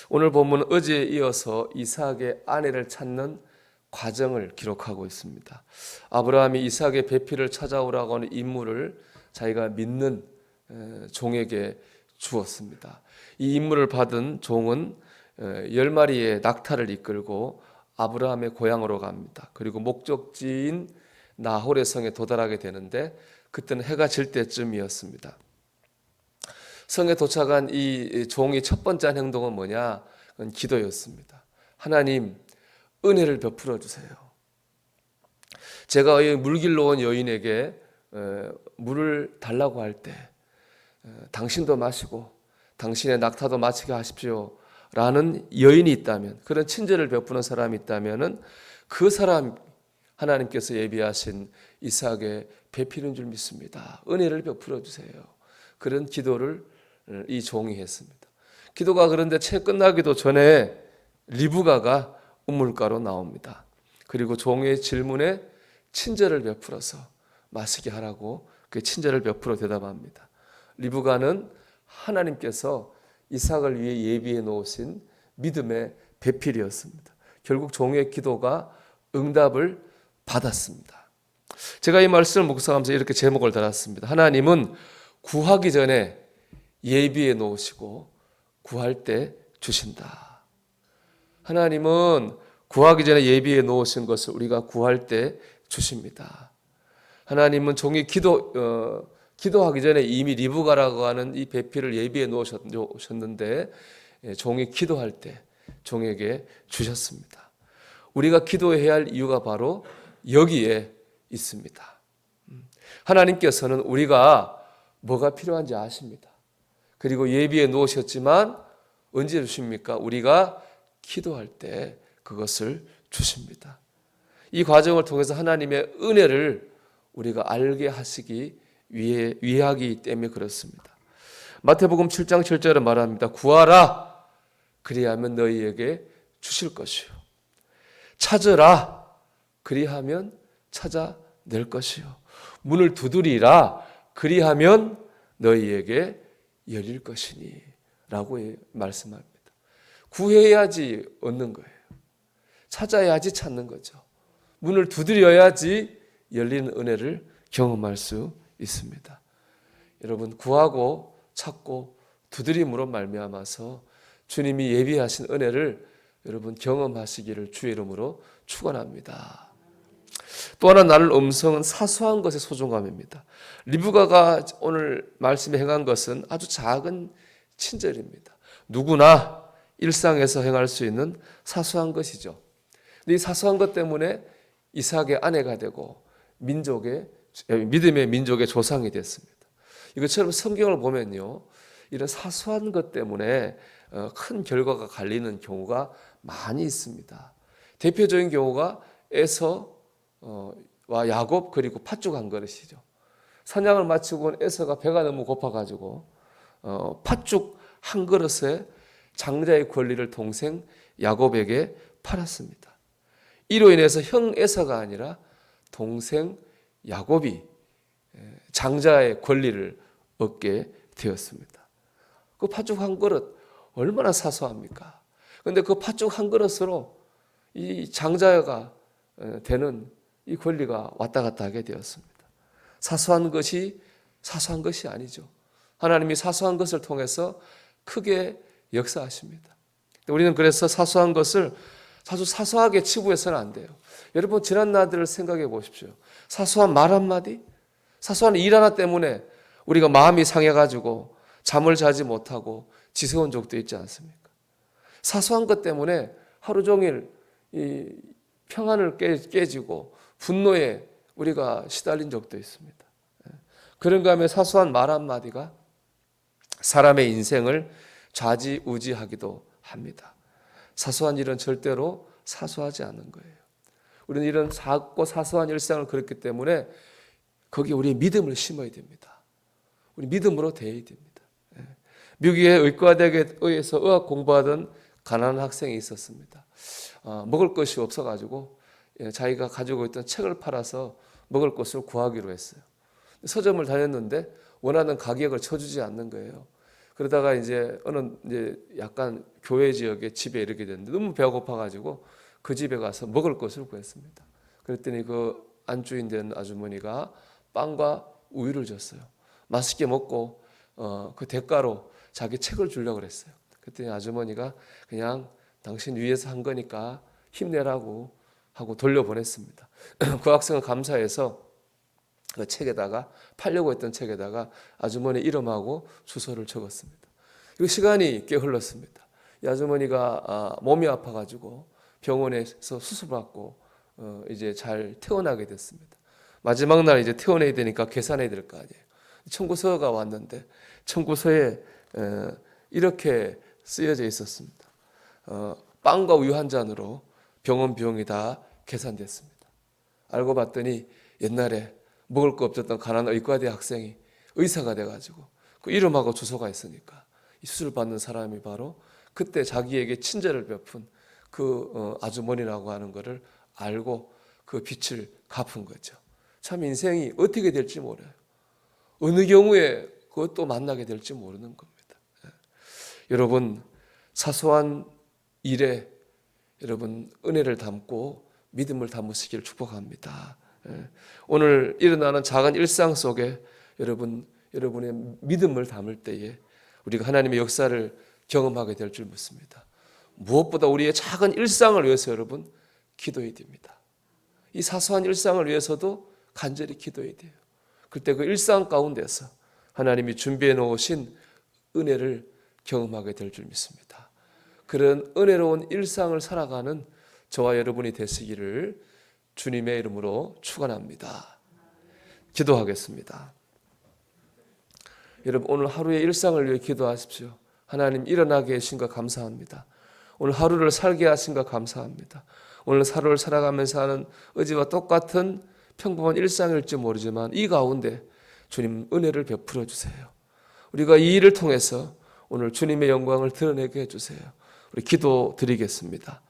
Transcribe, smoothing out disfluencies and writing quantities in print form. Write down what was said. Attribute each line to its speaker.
Speaker 1: 오늘 본문은 어제에 이어서 이삭의 아내를 찾는 과정을 기록하고 있습니다. 아브라함이 이삭의 배필을 찾아오라고 하는 임무를 자기가 믿는 종에게 주었습니다. 이 임무를 받은 종은 10마리의 낙타를 이끌고 아브라함의 고향으로 갑니다. 그리고 목적지인 나홀의 성에 도달하게 되는데 그때는 해가 질 때쯤이었습니다. 성에 도착한 이 종이 첫 번째 한 행동은 뭐냐? 그건 기도였습니다. 하나님, 은혜를 베풀어 주세요. 제가 물길로 온 여인에게 물을 달라고 할 때 당신도 마시고 당신의 낙타도 마시게 하십시오 라는 여인이 있다면, 그런 친절을 베푸는 사람이 있다면 그 사람 하나님께서 예비하신 이삭의 배필인 줄 믿습니다. 은혜를 베풀어 주세요. 그런 기도를 이 종이 했습니다. 기도가 그런데 채 끝나기도 전에 리브가가 우물가로 나옵니다. 그리고 종의 질문에 친절을 베풀어서 마시게 하라고 그 친절을 베풀어 대답합니다. 리브가는 하나님께서 이삭을 위해 예비해 놓으신 믿음의 배필이었습니다. 결국 종의 기도가 응답을 받았습니다. 제가 이 말씀을 묵상하면서 이렇게 제목을 달았습니다. 하나님은 구하기 전에 예비해 놓으시고 구할 때 주신다. 하나님은 구하기 전에 예비해 놓으신 것을 우리가 구할 때 주십니다. 하나님은 종이 기도하기 전에 이미 리브가라고 하는 이 배필을 예비해 놓으셨는데 종이 기도할 때 종에게 주셨습니다. 우리가 기도해야 할 이유가 바로 여기에 있습니다. 하나님께서는 우리가 뭐가 필요한지 아십니다. 그리고 예비해 놓으셨지만 언제 주십니까? 우리가 기도할 때 그것을 주십니다. 이 과정을 통해서 하나님의 은혜를 우리가 알게 하시기 위해 하기 때문에 그렇습니다. 마태복음 7장 7절에 말합니다. 구하라 그리하면 너희에게 주실 것이요 찾으라 그리하면 찾아낼 것이요 문을 두드리라 그리하면 너희에게 열릴 것이니 라고 말씀합니다. 구해야지 얻는 거예요. 찾아야지 찾는 거죠. 문을 두드려야지 열리는 은혜를 경험할 수 있습니다. 여러분, 구하고 찾고 두드림으로 말미암아서 주님이 예비하신 은혜를 여러분 경험하시기를 주의 이름으로 축원합니다. 또 하나 나눌 음성은 사소한 것의 소중함입니다. 리브가가 오늘 말씀에 행한 것은 아주 작은 친절입니다. 누구나 일상에서 행할 수 있는 사소한 것이죠. 근데 이 사소한 것 때문에 이삭의 아내가 되고 믿음의 민족의 조상이 됐습니다. 이것처럼 성경을 보면요, 이런 사소한 것 때문에 큰 결과가 갈리는 경우가 많이 있습니다. 대표적인 경우가 에서와 야곱 그리고 팥죽 한 그릇이죠. 사냥을 마치고 에서가 배가 너무 고파가지고 팥죽 한 그릇에 장자의 권리를 동생 야곱에게 팔았습니다. 이로 인해서 형 에서가 아니라 동생 야곱이 장자의 권리를 얻게 되었습니다. 그 팥죽 한 그릇 얼마나 사소합니까? 그런데 그 팥죽 한 그릇으로 이 장자가 되는 이 권리가 왔다 갔다 하게 되었습니다. 사소한 것이 아니죠. 하나님이 사소한 것을 통해서 크게 역사하십니다. 우리는 그래서 사소한 것을 아주 사소하게 치부해서는 안 돼요. 여러분 지난 날들을 생각해 보십시오. 사소한 말 한마디, 사소한 일 하나 때문에 우리가 마음이 상해가지고 잠을 자지 못하고 지새운 적도 있지 않습니까? 사소한 것 때문에 하루 종일 이 평안을 깨지고 분노에 우리가 시달린 적도 있습니다. 그런가 하면 사소한 말 한마디가 사람의 인생을 좌지우지하기도 합니다. 사소한 일은 절대로 사소하지 않은 거예요. 우리는 이런 작고 사소한 일상을 그렸기 때문에 거기에 우리의 믿음을 심어야 됩니다. 우리 믿음으로 대해야 됩니다. 미국의 의과대학에서 의학 공부하던 가난한 학생이 있었습니다. 먹을 것이 없어가지고 자기가 가지고 있던 책을 팔아서 먹을 것을 구하기로 했어요. 서점을 다녔는데 원하는 가격을 쳐주지 않는 거예요. 그러다가 이제 약간 교회 지역의 집에 이르게 됐는데 너무 배가 고파가지고 그 집에 가서 먹을 것을 구했습니다. 그랬더니 그 안주인 된 아주머니가 빵과 우유를 줬어요. 맛있게 먹고 그 대가로 자기 책을 주려고 그랬어요. 그랬더니 아주머니가 그냥 당신 위해서 한 거니까 힘내라고 하고 돌려보냈습니다. 그 학생은 감사해서 그 책에다가 팔려고 했던 책에다가 아주머니 이름하고 주소를 적었습니다. 그 시간이 꽤 흘렀습니다. 이 아주머니가 몸이 아파가지고 병원에서 수술받고 이제 잘 퇴원하게 됐습니다. 마지막 날 이제 퇴원해야 되니까 계산해야 될 거 아니에요. 청구서가 왔는데 청구서에 이렇게 쓰여져 있었습니다. 빵과 우유 한 잔으로 병원 비용이 다 계산됐습니다. 알고 봤더니 옛날에 먹을 거 없었던 가난한 의과대 학생이 의사가 돼가지고 그 이름하고 주소가 있으니까 이 수술 받는 사람이 바로 그때 자기에게 친절을 베푼 그 아주머니라고 하는 것을 알고 그 빚을 갚은 거죠. 참 인생이 어떻게 될지 몰라요. 어느 경우에 그것도 만나게 될지 모르는 겁니다. 여러분 사소한 일에 여러분 은혜를 담고 믿음을 담으시기를 축복합니다. 오늘 일어나는 작은 일상 속에 여러분의 믿음을 담을 때에 우리가 하나님의 역사를 경험하게 될 줄 믿습니다. 무엇보다 우리의 작은 일상을 위해서 여러분 기도해야 됩니다. 이 사소한 일상을 위해서도 간절히 기도해야 돼요. 그때 그 일상 가운데서 하나님이 준비해 놓으신 은혜를 경험하게 될 줄 믿습니다. 그런 은혜로운 일상을 살아가는 저와 여러분이 되시기를 주님의 이름으로 축원합니다. 기도하겠습니다. 여러분 오늘 하루의 일상을 위해 기도하십시오. 하나님 일어나게 하신 것 감사합니다. 오늘 하루를 살게 하신 것 감사합니다. 오늘 하루를 살아가면서 하는 어제와 똑같은 평범한 일상일지 모르지만 이 가운데 주님 은혜를 베풀어 주세요. 우리가 이 일을 통해서 오늘 주님의 영광을 드러내게 해주세요. 우리 기도 드리겠습니다.